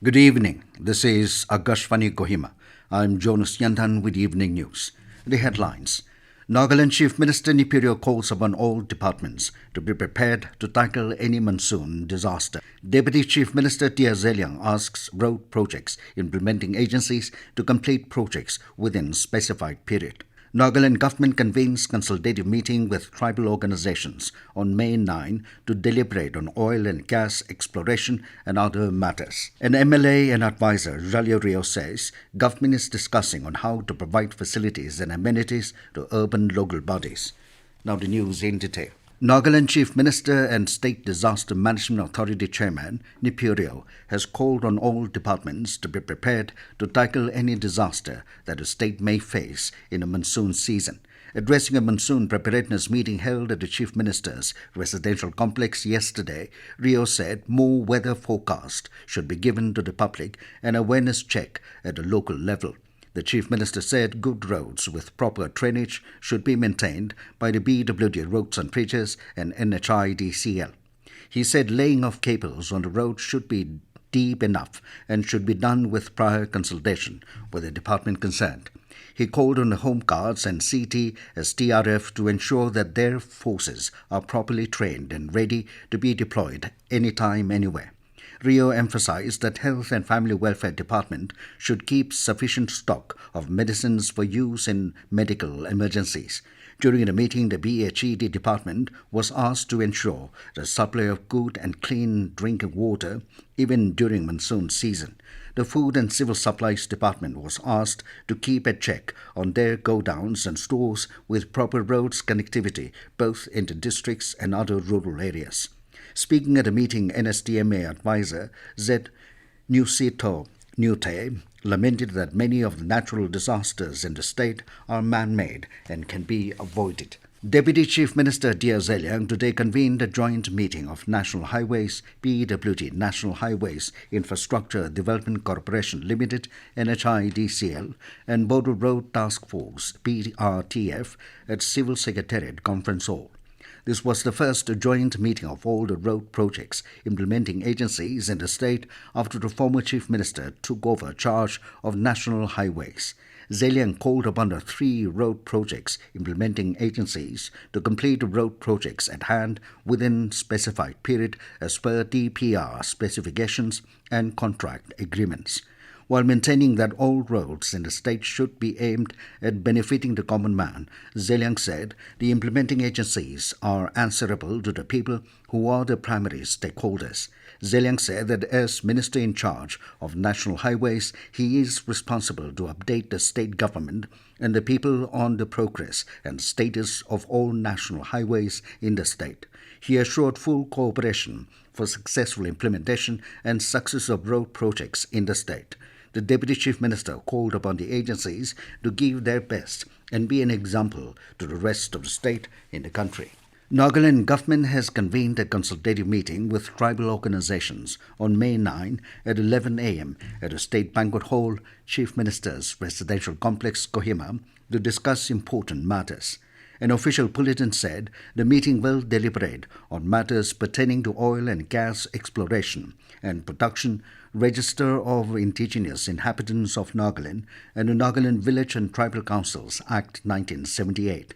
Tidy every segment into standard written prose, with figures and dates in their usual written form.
Good evening. This is Agashvani Kohima. I'm Jonas Yantan with Evening News. The headlines. Nagaland Chief Minister Neiphiu calls upon all departments to be prepared to tackle any monsoon disaster. Deputy Chief Minister TR Zeliang asks road projects implementing agencies to complete projects within specified period. Nagaland government convenes consultative meeting with tribal organizations on May 9 to deliberate on oil and gas exploration and other matters. An MLA and advisor, Zhaleo Rio, says government is discussing on how to provide facilities and amenities to urban local bodies. Now the news in detail. Nagaland Chief Minister and State Disaster Management Authority Chairman Neiphiu Rio has called on all departments to be prepared to tackle any disaster that the state may face in a monsoon season. Addressing a monsoon preparedness meeting held at the Chief Minister's residential complex yesterday, Rio said more weather forecast should be given to the public and awareness check at the local level. The Chief Minister said good roads with proper drainage should be maintained by the BWD Roads and Bridges and NHIDCL. He said laying of cables on the road should be deep enough and should be done with prior consultation with the department concerned. He called on the Home Guards and CT as TRF to ensure that their forces are properly trained and ready to be deployed anytime, anywhere. Rio emphasized that Health and Family Welfare Department should keep sufficient stock of medicines for use in medical emergencies. During the meeting, the BHED department was asked to ensure the supply of good and clean drinking water even during monsoon season. The Food and Civil Supplies Department was asked to keep a check on their go-downs and stores with proper roads connectivity both into districts and other rural areas. Speaking at a meeting, NSTMA advisor Z. Nusito Nute lamented that many of the natural disasters in the state are man-made and can be avoided. Deputy Chief Minister TR Zeliang today convened a joint meeting of National Highways, PWD National Highways Infrastructure Development Corporation Limited, NHIDCL, and Border Road Task Force, PRTF, at Civil Secretariat Conference Hall. This was the first joint meeting of all the road projects implementing agencies in the state after the former Chief Minister took over charge of national highways. Zeliang called upon the 3 road projects implementing agencies to complete the road projects at hand within specified period as per DPR specifications and contract agreements. While maintaining that all roads in the state should be aimed at benefiting the common man, Zeliang said the implementing agencies are answerable to the people who are the primary stakeholders. Zeliang said that as Minister in charge of national highways, he is responsible to update the state government and the people on the progress and status of all national highways in the state. He assured full cooperation for successful implementation and success of road projects in the state. The Deputy Chief Minister called upon the agencies to give their best and be an example to the rest of the state in the country. Nagaland government has convened a consultative meeting with tribal organizations on May 9 at 11 a.m. at the State Banquet Hall, Chief Minister's residential complex, Kohima, to discuss important matters. An official bulletin said the meeting will deliberate on matters pertaining to oil and gas exploration and production, Register of Indigenous Inhabitants of Nagaland, and the Nagaland Village and Tribal Councils Act 1978.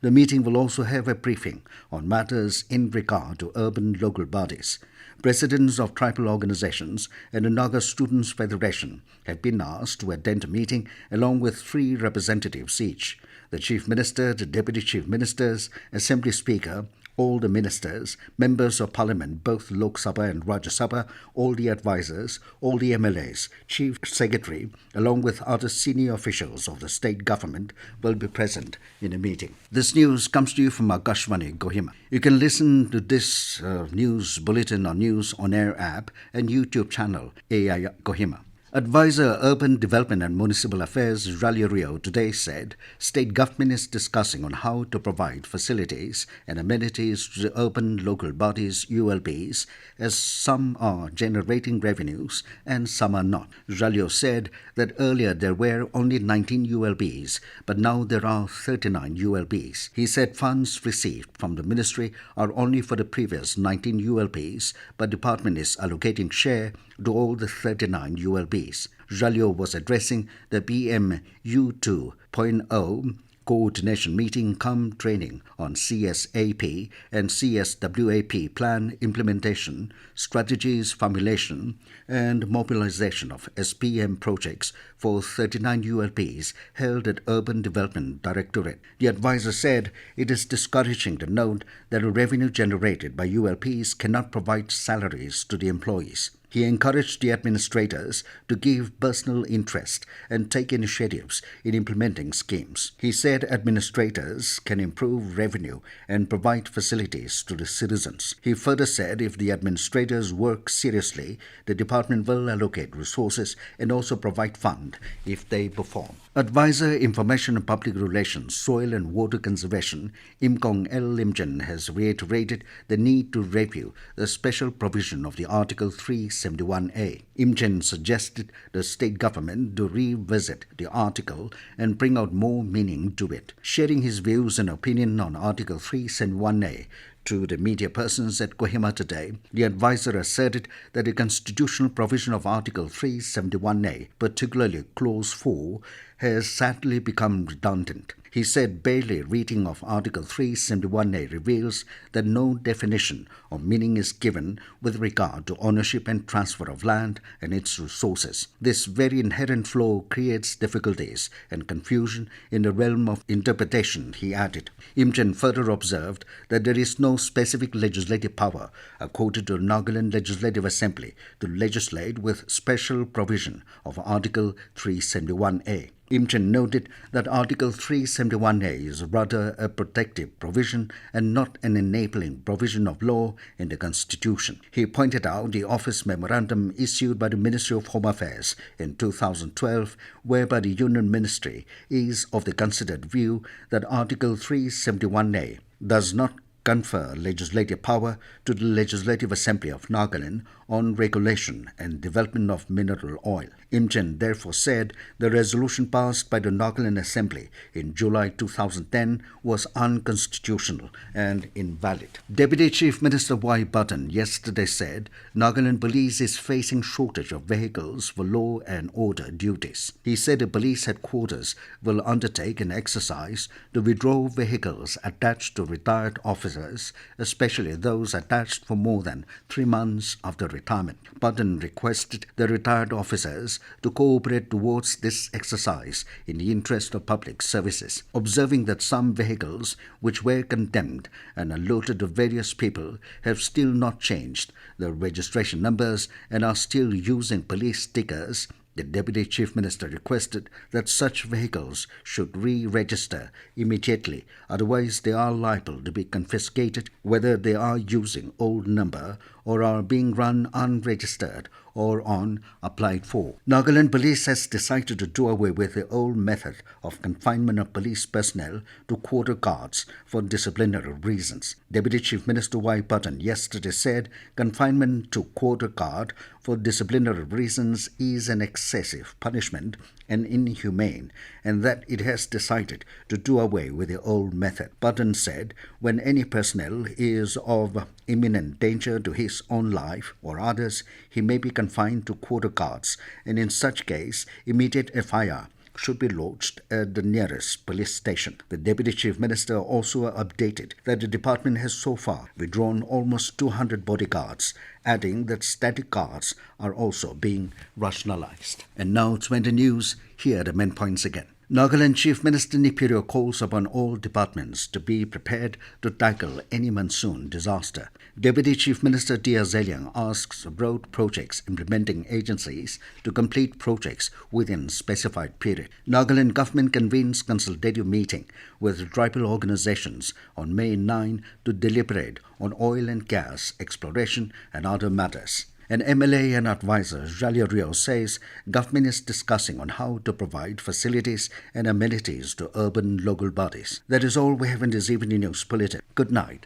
The meeting will also have a briefing on matters in regard to urban local bodies. Presidents of tribal organizations and the Naga Students' Federation have been asked to attend the meeting along with 3 representatives each. The Chief Minister, the Deputy Chief Ministers, Assembly Speaker, all the ministers, members of parliament, both Lok Sabha and Rajya Sabha, all the advisors, all the MLAs, Chief Secretary, along with other senior officials of the state government will be present in the meeting. This news comes to you from Agashvani Kohima. You can listen to this news bulletin or news on air app and YouTube channel AI Kohima. Advisor Urban Development and Municipal Affairs Zhaleo Rio today said state government is discussing on how to provide facilities and amenities to the urban local bodies ULBs, as some are generating revenues and some are not. Zhaleo said that earlier there were only 19 ULBs, but now there are 39 ULBs. He said funds received from the ministry are only for the previous 19 ULBs, but department is allocating share to all the 39 ULBs. Zhaleo was addressing the PMU 2.0 coordination meeting cum training on CSAP and CSWAP plan implementation, strategies formulation, and mobilization of SPM projects for 39 ULPs held at Urban Development Directorate. The advisor said it is discouraging to note that the revenue generated by ULPs cannot provide salaries to the employees. He encouraged the administrators to give personal interest and take initiatives in implementing schemes. He said administrators can improve revenue and provide facilities to the citizens. He further said if the administrators work seriously, the department will allocate resources and also provide fund if they perform. Advisor Information and Public Relations, Soil and Water Conservation, Imkong L. Limjan, has reiterated the need to review the special provision of the Article 371A. Imjan suggested the state government to revisit the article and bring out more meaning to it. Sharing his views and opinion on Article 371A, to the media persons at Kohima today, the advisor asserted that the constitutional provision of Article 371A, particularly Clause 4, has sadly become redundant. He said barely reading of Article 371A reveals that no definition or meaning is given with regard to ownership and transfer of land and its resources. This very inherent flaw creates difficulties and confusion in the realm of interpretation, he added. Imjan further observed that there is no specific legislative power accorded to the Nagaland Legislative Assembly to legislate with special provision of Article 371A. Imjan noted that Article 371A is rather a protective provision and not an enabling provision of law in the Constitution. He pointed out the office memorandum issued by the Ministry of Home Affairs in 2012, whereby the Union Ministry is of the considered view that Article 371A does not confer legislative power to the Legislative Assembly of Nagaland on regulation and development of mineral oil. Imjan therefore said the resolution passed by the Nagaland Assembly in July 2010 was unconstitutional and invalid. Deputy Chief Minister Y. Bulletin yesterday said Nagaland Police is facing shortage of vehicles for law and order duties. He said the police headquarters will undertake an exercise to withdraw vehicles attached to retired officers, especially those attached for more than 3 months after retirement. Bulletin requested the retired officers to cooperate towards this exercise in the interest of public services, observing that some vehicles which were condemned and allotted to various people have still not changed their registration numbers and are still using police stickers. The Deputy Chief Minister requested that such vehicles should re-register immediately, otherwise they are liable to be confiscated whether they are using old number or are being run unregistered or on applied for. Nagaland Police has decided to do away with the old method of confinement of police personnel to quarter guards for disciplinary reasons. Deputy Chief Minister Y. Bulletin yesterday said confinement to quarter guard for disciplinary reasons is an excessive punishment and inhumane, and that it has decided to do away with the old method. Bulletin said when any personnel is of imminent danger to his own life or others, he may be confined to quarter guards, and in such case, immediate FIR should be lodged at the nearest police station. The Deputy Chief Minister also updated that the department has so far withdrawn almost 200 bodyguards, adding that static guards are also being rationalized. And now 20 news. Here are the main points again. Nagaland Chief Minister Neiphiu Rio calls upon all departments to be prepared to tackle any monsoon disaster. Deputy Chief Minister TR Zeliang asks road projects implementing agencies to complete projects within specified period. Nagaland government convenes consultative meeting with tribal organizations on May 9 to deliberate on oil and gas exploration and other matters. An MLA and advisor, Zhaleo Rio, says government is discussing on how to provide facilities and amenities to urban local bodies. That is all we have in this evening news bulletin. Good night.